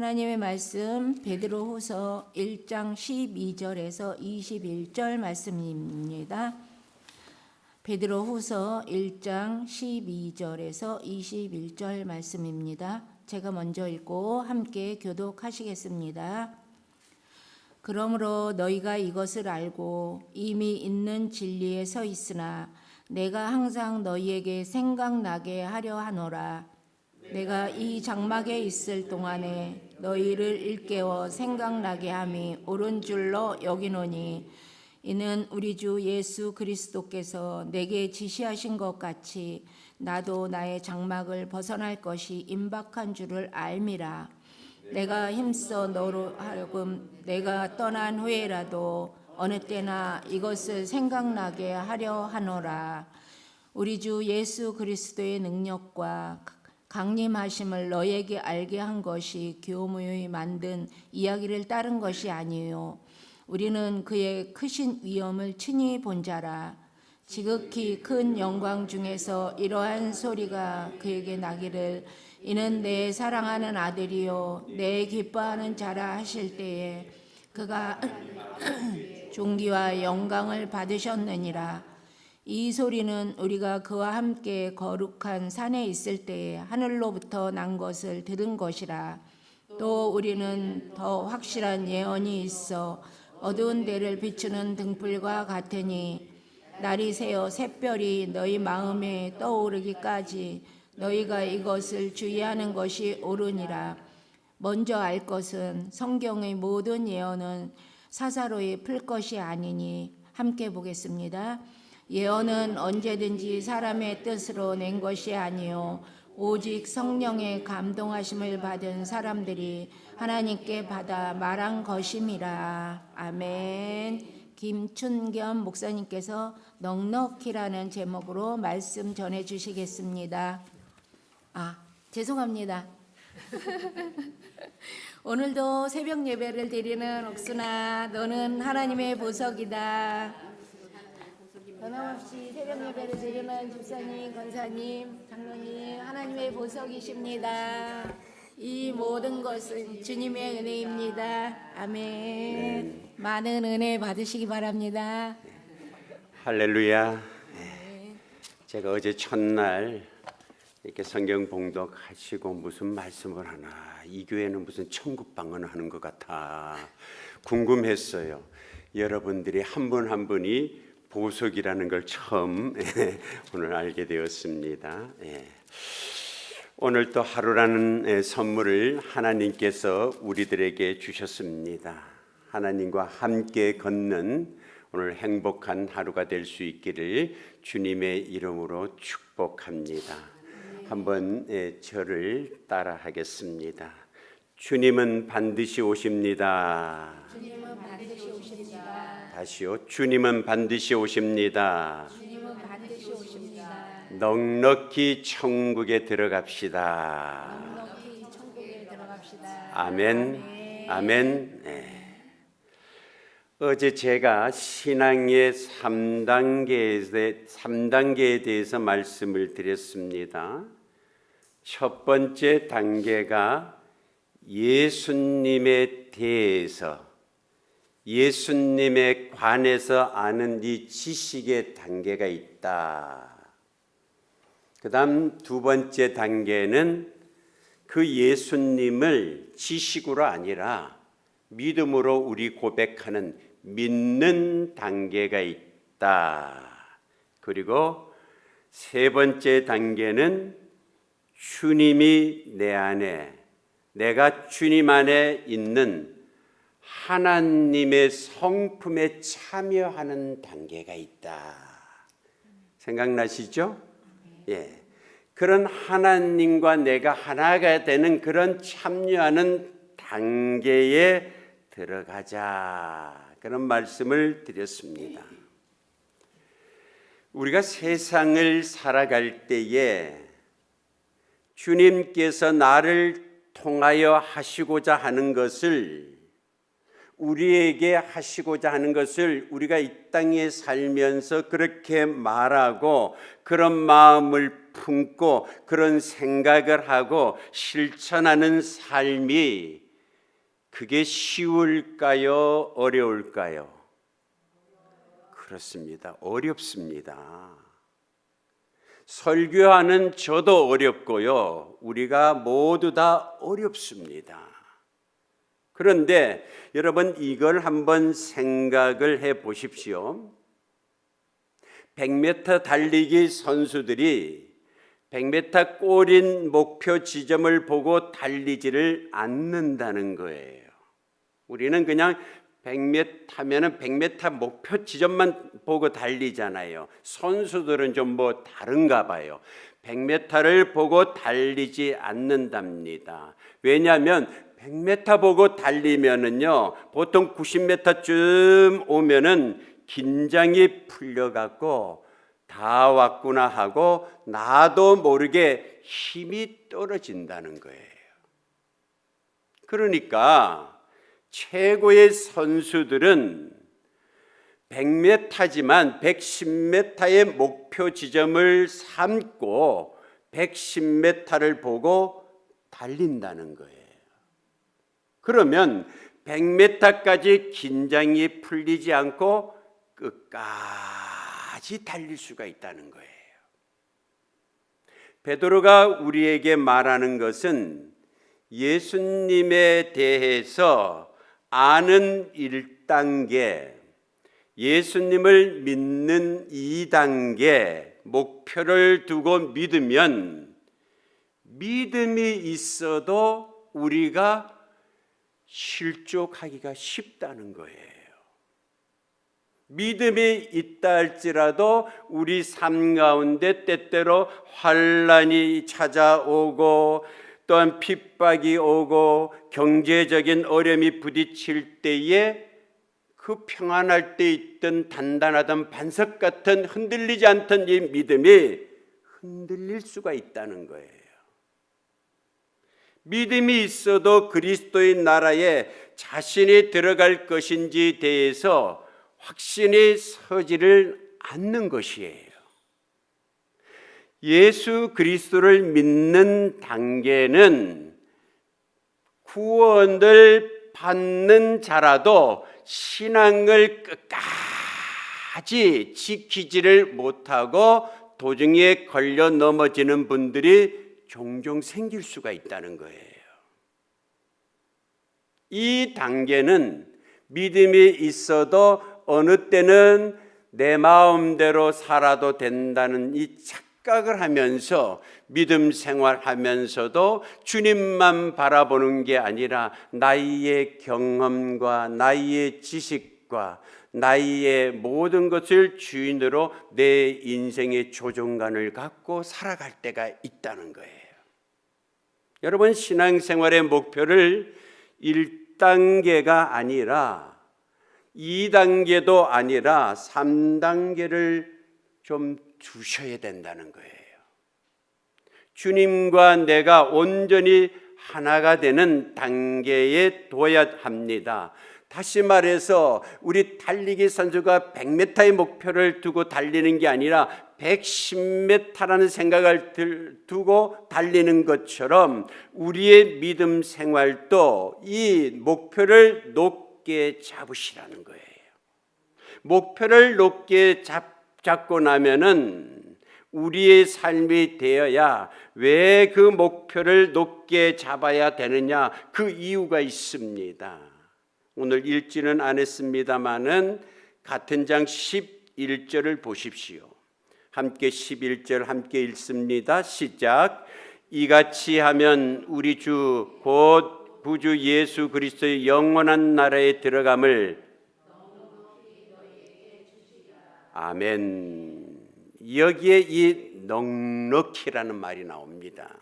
하나님의 말씀 베드로후서 1장 12절에서 21절 말씀입니다. 베드로후서 1장 12절에서 21절 말씀입니다. 제가 먼저 읽고 함께 교독하시겠습니다. 그러므로 너희가 이것을 알고 이미 있는 진리에 서 있으나 내가 항상 너희에게 생각나게 하려 하노라. 내가 이 장막에 있을 동안에 너희를 일깨워 생각나게 함이 옳은 줄로 여기노니 이는 우리 주 예수 그리스도께서 내게 지시하신 것 같이 나도 나의 장막을 벗어날 것이 임박한 줄을 알미라. 내가 힘써 너로 하여금 내가 떠난 후에라도 어느 때나 이것을 생각나게 하려 하노라. 우리 주 예수 그리스도의 능력과 강림하심을 너에게 알게 한 것이 교묘히 만든 이야기를 따른 것이 아니요 우리는 그의 크신 위엄을 친히 본 자라. 지극히 큰 영광 중에서 이러한 소리가 그에게 나기를 이는 내 사랑하는 아들이요 내 기뻐하는 자라 하실 때에 그가 존귀와 영광을 받으셨느니라. 이 소리는 우리가 그와 함께 거룩한 산에 있을 때에 하늘로부터 난 것을 들은 것이라. 또 우리는 더 확실한 예언이 있어 어두운 데를 비추는 등불과 같으니 날이 새어 샛별이 너희 마음에 떠오르기까지 너희가 이것을 주의하는 것이 옳으니라. 먼저 알 것은 성경의 모든 예언은 사사로이 풀 것이 아니니 함께 보겠습니다. 예언은 언제든지 사람의 뜻으로 낸 것이 아니요 오직 성령의 감동하심을 받은 사람들이 하나님께 받아 말한 것임이라. 아멘. 김춘겸 목사님께서 넉넉히라는 제목으로 말씀 전해 주시겠습니다. 죄송합니다. 오늘도 새벽 예배를 드리는 옥순아, 너는 하나님의 보석이다. 변함없이 새벽 예배를 드리는 집사님, 권사님, 장로님, 하나님의 보석이십니다. 이 모든 것은 주님의 은혜입니다. 아멘. 많은 은혜 받으시기 바랍니다. 할렐루야. 제가 어제 첫날 이렇게 성경 봉독하시고 무슨 말씀을 하나, 이 교회는 무슨 천국 방언을 하는 것 같아 궁금했어요. 여러분들이 한 분 한 분이 보석이라는 걸 처음 오늘 알게 되었습니다. 오늘 또 하루라는 선물을 하나님께서 우리들에게 주셨습니다. 하나님과 함께 걷는 오늘 행복한 하루가 될 수 있기를 주님의 이름으로 축복합니다. 한번 저를 따라 하겠습니다. 주님은 반드시 오십니다. 주님은 반드시 오십니다. 다시요. 주님은 반드시 오십니다. 주님은 반드시 오십니다. 넉넉히 천국에 들어갑시다. 넉넉히 천국에 들어갑시다. 아멘. 아멘. 어제 제가 신앙의 3단계에 대해서 말씀을 드렸습니다. 첫 번째 단계가 예수님에 대해서, 예수님에 관해서 아는 이 지식의 단계가 있다. 그 다음 두 번째 단계는 그 예수님을 지식으로 아니라 믿음으로 우리 고백하는 믿는 단계가 있다. 그리고 세 번째 단계는 주님이 내 안에, 내가 주님 안에 있는 하나님의 성품에 참여하는 단계가 있다. 생각나시죠? 그런 하나님과 내가 하나가 되는 그런 참여하는 단계에 들어가자. 그런 말씀을 드렸습니다. 우리가 세상을 살아갈 때에 주님께서 나를 통하여 하시고자 하는 것을, 우리에게 하시고자 하는 것을 우리가 이 땅에 살면서 그렇게 말하고 그런 마음을 품고 그런 생각을 하고 실천하는 삶이 그게 쉬울까요? 어려울까요? 그렇습니다. 어렵습니다. 설교하는 저도 어렵고요. 우리가 모두 다 어렵습니다. 그런데 여러분 이걸 한번 생각을 해 보십시오. 100m 달리기 선수들이 100m 골인 목표 지점을 보고 달리지를 않는다는 거예요. 우리는 그냥 100m 하면은 100m 목표 지점만 보고 달리잖아요. 선수들은 좀 뭐 다른가 봐요. 100m를 보고 달리지 않는답니다. 왜냐하면 100m 보고 달리면은요, 보통 90m쯤 오면은 긴장이 풀려갖고 다 왔구나 하고 나도 모르게 힘이 떨어진다는 거예요. 그러니까 최고의 선수들은 100m지만 110m의 목표 지점을 삼고 110m를 보고 달린다는 거예요. 그러면 100m까지 긴장이 풀리지 않고 끝까지 달릴 수가 있다는 거예요. 베드로가 우리에게 말하는 것은 예수님에 대해서 아는 1단계, 예수님을 믿는 2단계 목표를 두고 믿으면 믿음이 있어도 우리가 실족하기가 쉽다는 거예요. 믿음이 있다 할지라도 우리 삶 가운데 때때로 환난이 찾아오고 또한 핍박이 오고 경제적인 어려움이 부딪힐 때에 그 평안할 때 있던 단단하던 반석 같은 흔들리지 않던 이 믿음이 흔들릴 수가 있다는 거예요. 믿음이 있어도 그리스도의 나라에 자신이 들어갈 것인지에 대해서 확신이 서지를 않는 것이에요. 예수 그리스도를 믿는 단계는 구원을 받는 자라도 신앙을 끝까지 지키지를 못하고 도중에 걸려 넘어지는 분들이 종종 생길 수가 있다는 거예요. 이 단계는 믿음이 있어도 어느 때는 내 마음대로 살아도 된다는 이 착각을 하면서 믿음 생활하면서도 주님만 바라보는 게 아니라 나의 경험과 나의 지식과 나의 모든 것을 주인으로 내 인생의 조종관을 갖고 살아갈 때가 있다는 거예요. 여러분 신앙생활의 목표를 1단계가 아니라 2단계도 아니라 3단계를 좀 두셔야 된다는 거예요. 주님과 내가 온전히 하나가 되는 단계에 둬야 합니다. 다시 말해서 우리 달리기 선수가 100m의 목표를 두고 달리는 게 아니라 110m라는 생각을 두고 달리는 것처럼 우리의 믿음 생활도 이 목표를 높게 잡으시라는 거예요. 목표를 높게 잡고 나면은 우리의 삶이 되어야 왜 그 목표를 높게 잡아야 되느냐 그 이유가 있습니다. 오늘 읽지는 않았습니다마는 같은 장 11절을 보십시오. 함께 11절 함께 읽습니다. 시작. 이같이 하면 우리 주 곧 구주 예수 그리스도의 영원한 나라에 들어감을 아멘. 여기에 이 넉넉히라는 말이 나옵니다.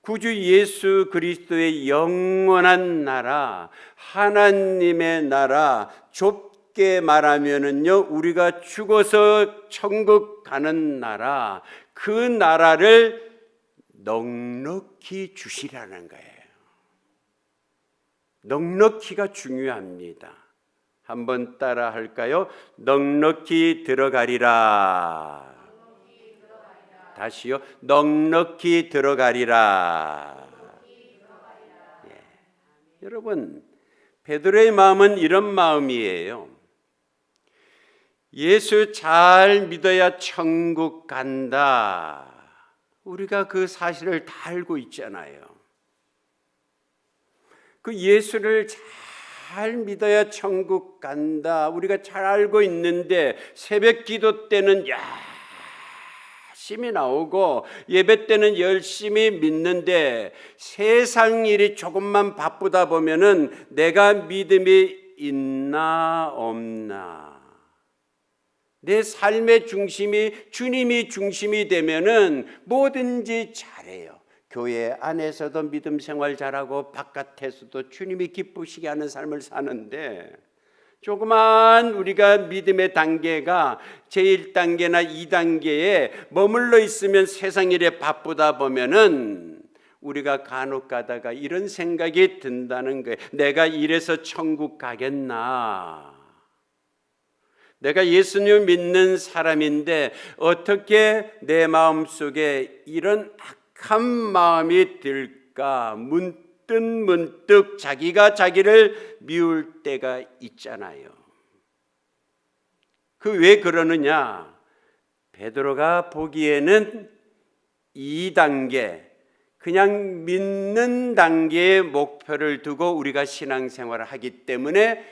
구주 예수 그리스도의 영원한 나라, 하나님의 나라, 좁게 말하면은요, 우리가 죽어서 천국 가는 나라, 그 나라를 넉넉히 주시라는 거예요. 넉넉히가 중요합니다. 한번 따라 할까요? 넉넉히 들어가리라. 다시요. 넉넉히 들어가리라. 예. 여러분, 베드로의 마음은 이런 마음이에요. 예수 잘 믿어야 천국 간다. 우리가 그 사실을 다 알고 있잖아요. 그 예수를 잘 믿어야 천국 간다. 우리가 잘 알고 있는데 새벽 기도 때는 열심히 나오고 예배 때는 열심히 믿는데 세상 일이 조금만 바쁘다 보면은 내가 믿음이 있나 없나, 내 삶의 중심이 주님이 중심이 되면은 뭐든지 잘해요. 교회 안에서도 믿음 생활 잘하고 바깥에서도 주님이 기쁘시게 하는 삶을 사는데, 조그만 우리가 믿음의 단계가 제1단계나 2단계에 머물러 있으면 세상 일에 바쁘다 보면은 우리가 간혹 가다가 이런 생각이 든다는 거예요. 내가 이래서 천국 가겠나? 내가 예수님 믿는 사람인데 어떻게 내 마음속에 이런 악한 마음이 들까? 문득 자기가 자기를 미울 때가 있잖아요. 그 왜 그러느냐? 베드로가 보기에는 2단계, 그냥 믿는 단계의 목표를 두고 우리가 신앙생활을 하기 때문에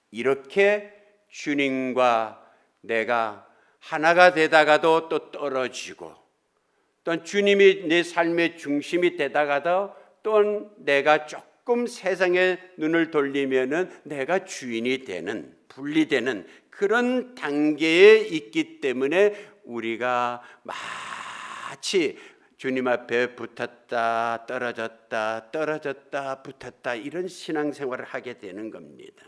이렇게 주님과 내가 하나가 되다가도 또 떨어지고, 또 주님이 내 삶의 중심이 되다가도 또 내가 조금 세상에 눈을 돌리면은 내가 주인이 되는, 분리되는 그런 단계에 있기 때문에 우리가 마치 주님 앞에 붙었다 떨어졌다 떨어졌다 붙었다 이런 신앙생활을 하게 되는 겁니다.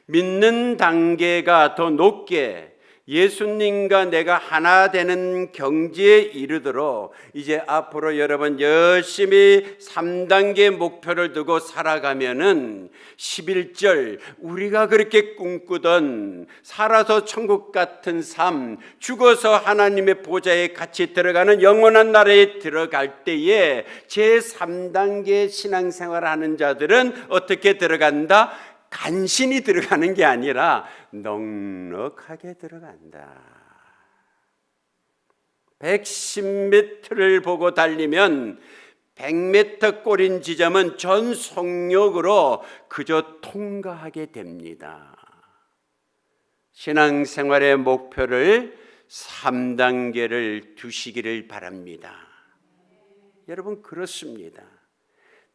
믿는 단계가 더 높게 예수님과 내가 하나 되는 경지에 이르도록 이제 앞으로 여러분 열심히 3단계 목표를 두고 살아가면은 11절 우리가 그렇게 꿈꾸던 살아서 천국 같은 삶, 죽어서 하나님의 보좌에 같이 들어가는 영원한 나라에 들어갈 때에 제3단계 신앙생활을 하는 자들은 어떻게 들어간다? 간신히 들어가는 게 아니라 넉넉하게 들어간다. 110m를 보고 달리면 100m 골인 지점은 전 속력으로 그저 통과하게 됩니다. 신앙생활의 목표를 3단계를 두시기를 바랍니다. 여러분, 그렇습니다.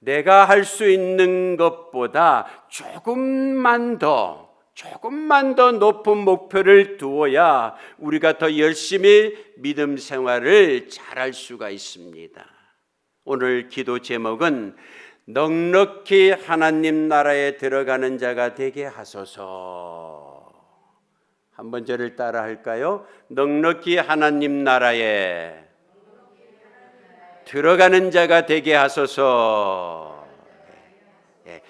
내가 할 수 있는 것보다 조금만 더 높은 목표를 두어야 우리가 더 열심히 믿음 생활을 잘할 수가 있습니다. 오늘 기도 제목은 넉넉히 하나님 나라에 들어가는 자가 되게 하소서. 한번 저를 따라 할까요? 넉넉히 하나님 나라에 들어가는 자가 되게 하소서. 네,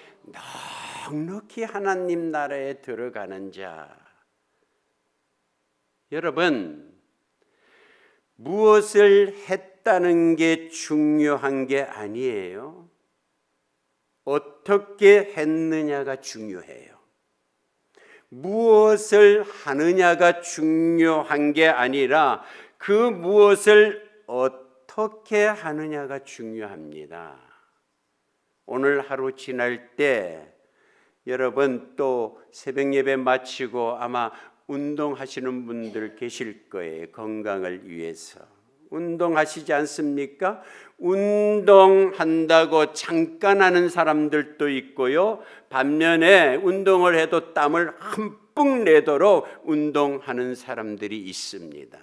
넉넉히 하나님 나라에 들어가는 자. 여러분, 무엇을 했다는 게 중요한 게 아니에요. 어떻게 했느냐가 중요해요. 무엇을 하느냐가 중요한 게 아니라 그 무엇을 어떻게 하느냐가 중요합니다. 오늘 하루 지날 때 여러분 또 새벽 예배 마치고 아마 운동하시는 분들 계실 거예요. 건강을 위해서. 운동하시지 않습니까? 운동한다고 잠깐 하는 사람들도 있고요. 반면에 운동을 해도 땀을 흠뻑 내도록 운동하는 사람들이 있습니다.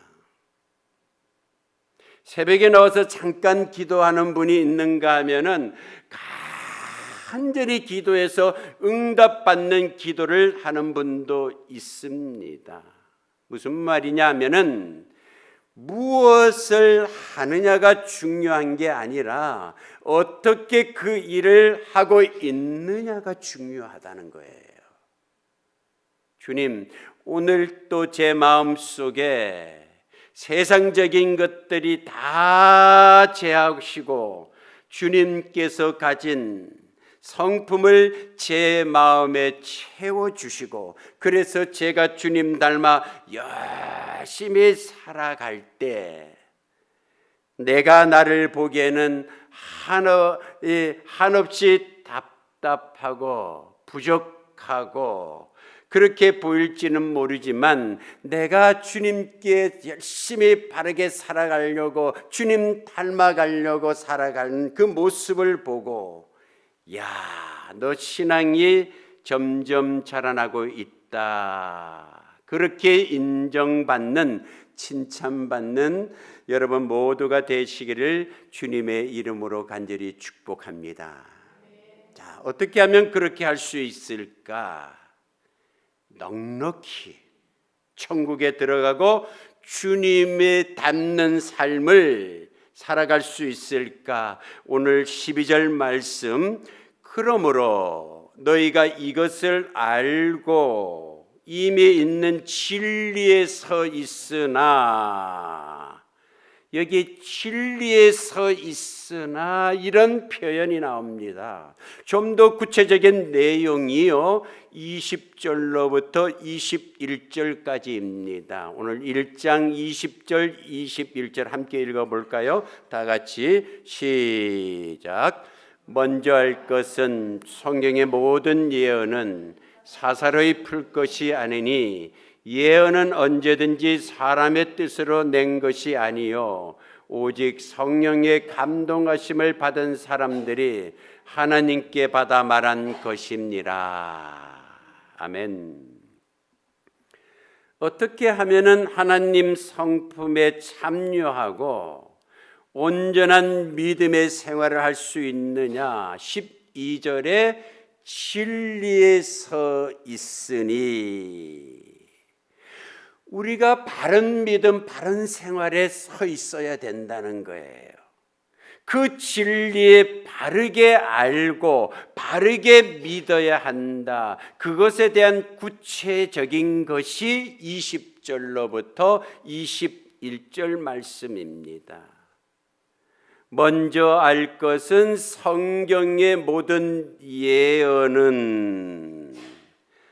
새벽에 나와서 잠깐 기도하는 분이 있는가 하면은 간절히 기도해서 응답받는 기도를 하는 분도 있습니다. 무슨 말이냐 하면은 무엇을 하느냐가 중요한 게 아니라 어떻게 그 일을 하고 있느냐가 중요하다는 거예요. 주님, 오늘 또 제 마음속에 세상적인 것들이 다 제하시고 주님께서 가진 성품을 제 마음에 채워주시고, 그래서 제가 주님 닮아 열심히 살아갈 때 내가 나를 보기에는 한없이 답답하고 부족하고 그렇게 보일지는 모르지만, 내가 주님께 열심히 바르게 살아가려고, 주님 닮아가려고 살아가는 그 모습을 보고, 야, 너 신앙이 점점 자라나고 있다, 그렇게 인정받는, 칭찬받는 여러분 모두가 되시기를 주님의 이름으로 간절히 축복합니다. 자, 어떻게 하면 그렇게 할 수 있을까? 넉넉히 천국에 들어가고 주님의 닮는 삶을 살아갈 수 있을까? 오늘 12절 말씀, 그러므로 너희가 이것을 알고 이미 있는 진리에 서 있으나, 여기 진리에 서 있으나 이런 표현이 나옵니다. 좀 더 구체적인 내용이요, 20절로부터 21절까지입니다. 오늘 1장 20절, 21절 함께 읽어볼까요? 다 같이 시작. 먼저 할 것은 성경의 모든 예언은 사사로이 풀 것이 아니니, 예언은 언제든지 사람의 뜻으로 낸 것이 아니요 오직 성령의 감동하심을 받은 사람들이 하나님께 받아 말한 것입니다. 아멘. 어떻게 하면은 하나님 성품에 참여하고 온전한 믿음의 생활을 할 수 있느냐? 12절에 진리에 서 있으니, 우리가 바른 믿음, 바른 생활에 서 있어야 된다는 거예요. 그 진리에 바르게 알고 바르게 믿어야 한다. 그것에 대한 구체적인 것이 20절로부터 21절 말씀입니다. 먼저 알 것은 성경의 모든 예언은,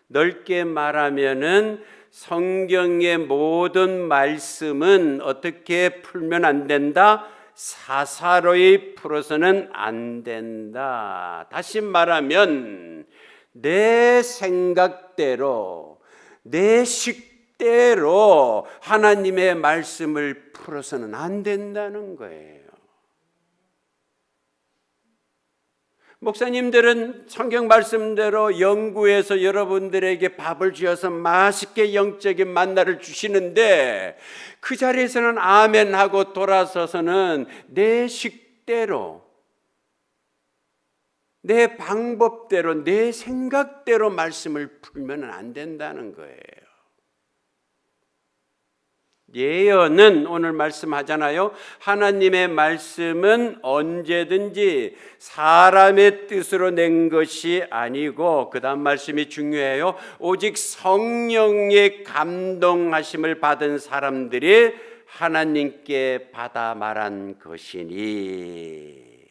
넓게 말하면은 성경의 모든 말씀은 어떻게 풀면 안 된다? 사사로이 풀어서는 안 된다. 다시 말하면 내 생각대로, 내 식대로 하나님의 말씀을 풀어서는 안 된다는 거예요. 목사님들은 성경 말씀대로 연구해서 여러분들에게 밥을 주어서 맛있게 영적인 만나를 주시는데, 그 자리에서는 아멘 하고 돌아서서는 내 식대로, 내 방법대로, 내 생각대로 말씀을 풀면 안 된다는 거예요. 예언은 오늘 말씀하잖아요. 하나님의 말씀은 언제든지 사람의 뜻으로 낸 것이 아니고, 그 다음 말씀이 중요해요. 오직 성령의 감동하심을 받은 사람들이 하나님께 받아 말한 것이니,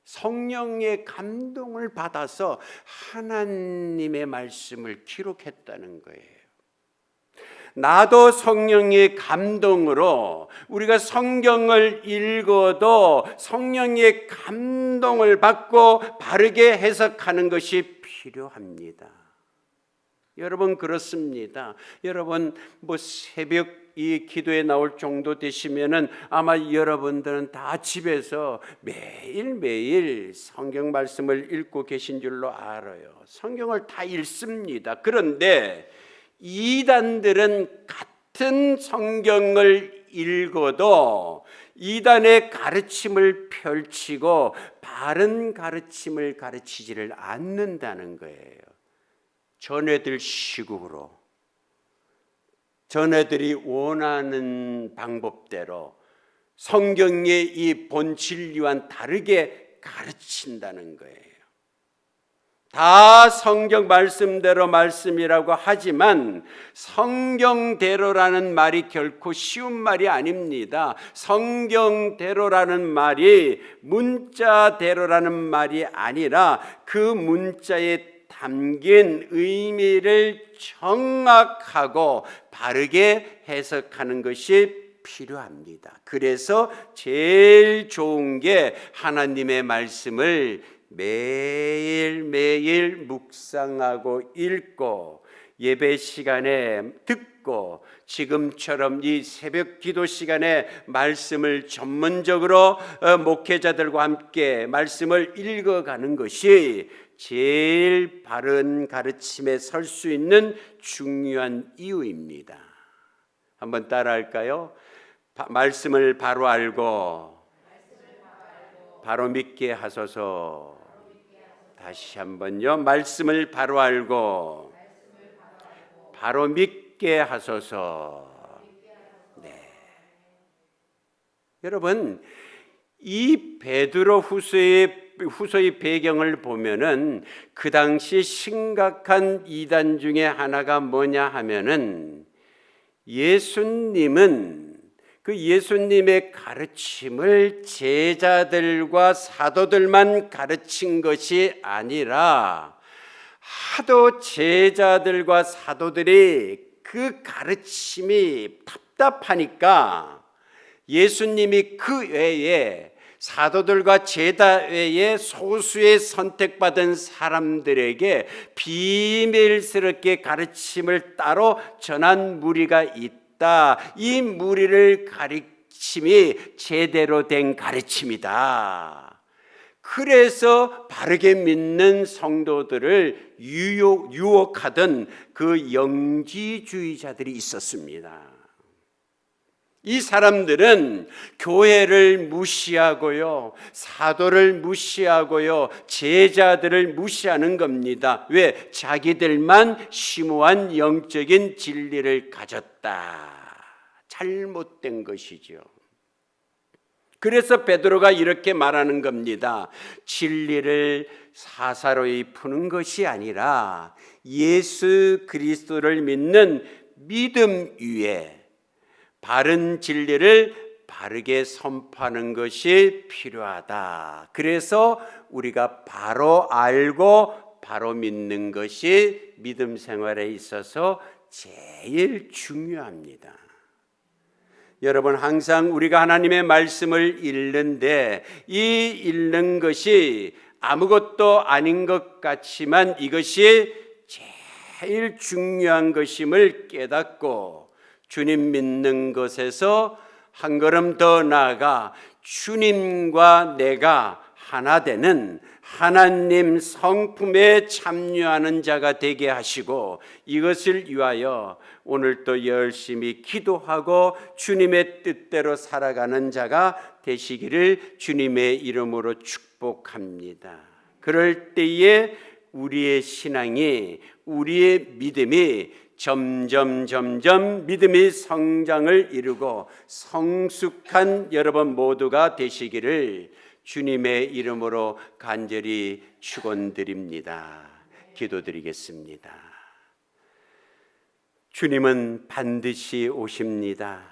성령의 감동을 받아서 하나님의 말씀을 기록했다는 거예요. 나도 성령의 감동으로, 우리가 성경을 읽어도 성령의 감동을 받고 바르게 해석하는 것이 필요합니다. 여러분, 그렇습니다. 여러분 새벽 이 기도에 나올 정도 되시면은 아마 여러분들은 다 집에서 매일매일 성경 말씀을 읽고 계신 줄로 알아요. 성경을 다 읽습니다. 그런데 이단들은 같은 성경을 읽어도 이단의 가르침을 펼치고 바른 가르침을 가르치지를 않는다는 거예요. 전애들 시국으로, 전애들이 원하는 방법대로 성경의 이 본 진리와는 다르게 가르친다는 거예요. 다 성경 말씀대로 말씀이라고 하지만 성경대로라는 말이 결코 쉬운 말이 아닙니다. 성경대로라는 말이 문자대로라는 말이 아니라 그 문자에 담긴 의미를 정확하고 바르게 해석하는 것이 필요합니다. 그래서 제일 좋은 게 하나님의 말씀을 매일매일 묵상하고 읽고 예배 시간에 듣고 지금처럼 이 새벽 기도 시간에 말씀을 전문적으로 목회자들과 함께 말씀을 읽어가는 것이 제일 바른 가르침에 설 수 있는 중요한 이유입니다. 한번 따라할까요? 말씀을 바로 알고 바로 믿게 하소서. 다시 한번요. 말씀을 바로 알고 바로 믿게 하소서. 네. 여러분, 이 베드로 후서의 배경을 보면은 그 당시 심각한 이단 중에 하나가 뭐냐 하면은 예수님의 가르침을 제자들과 사도들만 가르친 것이 아니라 하도 제자들과 사도들이 그 가르침이 답답하니까 예수님이 그 외에 사도들과 제자 외에 소수의 선택받은 사람들에게 비밀스럽게 가르침을 따로 전한 무리가 있다. 이 무리를 가르침이 제대로 된 가르침이다. 그래서 바르게 믿는 성도들을 유혹하던 그 영지주의자들이 있었습니다. 이 사람들은 교회를 무시하고요, 사도를 무시하고요, 제자들을 무시하는 겁니다. 왜? 자기들만 심오한 영적인 진리를 가졌다. 잘못된 것이죠. 그래서 베드로가 이렇게 말하는 겁니다. 진리를 사사로이 푸는 것이 아니라 예수 그리스도를 믿는 믿음 위에 바른 진리를 바르게 선포하는 것이 필요하다. 그래서 우리가 바로 알고 바로 믿는 것이 믿음 생활에 있어서 제일 중요합니다. 여러분, 항상 우리가 하나님의 말씀을 읽는데 이 읽는 것이 아무것도 아닌 것 같지만 이것이 제일 중요한 것임을 깨닫고 주님 믿는 것에서 한 걸음 더 나아가 주님과 내가 하나 되는 하나님 성품에 참여하는 자가 되게 하시고 이것을 위하여 오늘도 열심히 기도하고 주님의 뜻대로 살아가는 자가 되시기를 주님의 이름으로 축복합니다. 그럴 때에 우리의 신앙이, 우리의 믿음이 점점 믿음의 성장을 이루고 성숙한 여러분 모두가 되시기를 주님의 이름으로 간절히 축원드립니다. 기도드리겠습니다. 주님은 반드시 오십니다.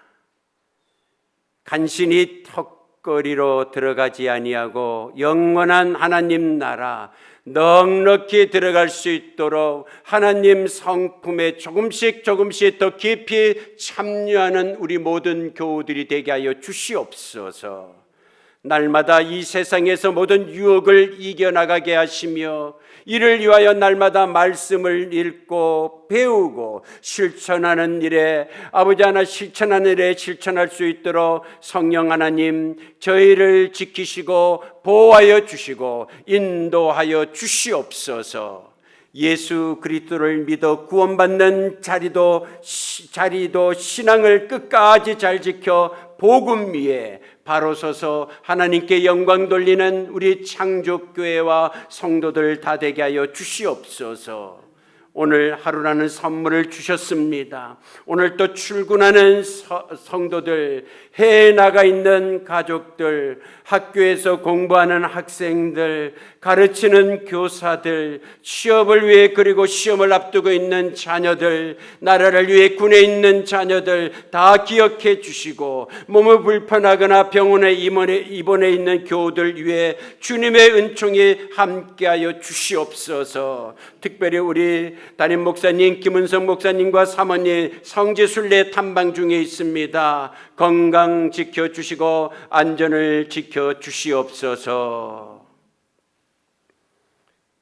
간신히 턱걸이로 들어가지 아니하고 영원한 하나님 나라 넉넉히 들어갈 수 있도록 하나님 성품에 조금씩 더 깊이 참여하는 우리 모든 교우들이 되게 하여 주시옵소서. 날마다 이 세상에서 모든 유혹을 이겨나가게 하시며 이를 위하여 날마다 말씀을 읽고 배우고 실천하는 일에 아버지 하나 실천하는 일에 실천할 수 있도록 성령 하나님 저희를 지키시고 보호하여 주시고 인도하여 주시옵소서. 예수 그리스도를 믿어 구원받는 자리도 신앙을 끝까지 잘 지켜 복음 위에 바로 서서 하나님께 영광 돌리는 우리 창조교회와 성도들 다 되게 하여 주시옵소서. 오늘 하루라는 선물을 주셨습니다. 오늘 또 출근하는 성도들, 해외에 나가 있는 가족들, 학교에서 공부하는 학생들, 가르치는 교사들, 취업을 위해 그리고 시험을 앞두고 있는 자녀들, 나라를 위해 군에 있는 자녀들 다 기억해 주시고, 몸이 불편하거나 병원에 입원해 있는 교우들 위해 주님의 은총이 함께하여 주시옵소서. 특별히 우리 담임 목사님 김은성 목사님과 사모님 성지순례 탐방 중에 있습니다. 건강 지켜주시고 안전을 지켜주시옵소서.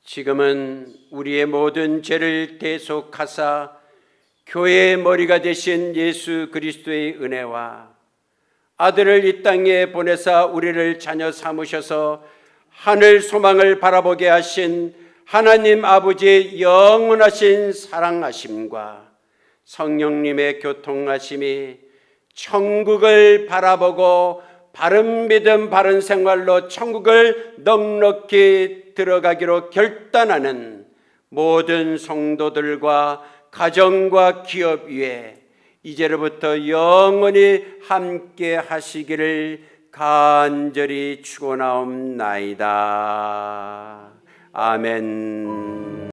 지금은 우리의 모든 죄를 대속하사 교회의 머리가 되신 예수 그리스도의 은혜와 아들을 이 땅에 보내사 우리를 자녀 삼으셔서 하늘 소망을 바라보게 하신 하나님 아버지의 영원하신 사랑하심과 성령님의 교통하심이 천국을 바라보고 바른 믿음 바른 생활로 천국을 넉넉히 들어가기로 결단하는 모든 성도들과 가정과 기업 위에 이제로부터 영원히 함께 하시기를 간절히 축원하옵나이다. 아멘.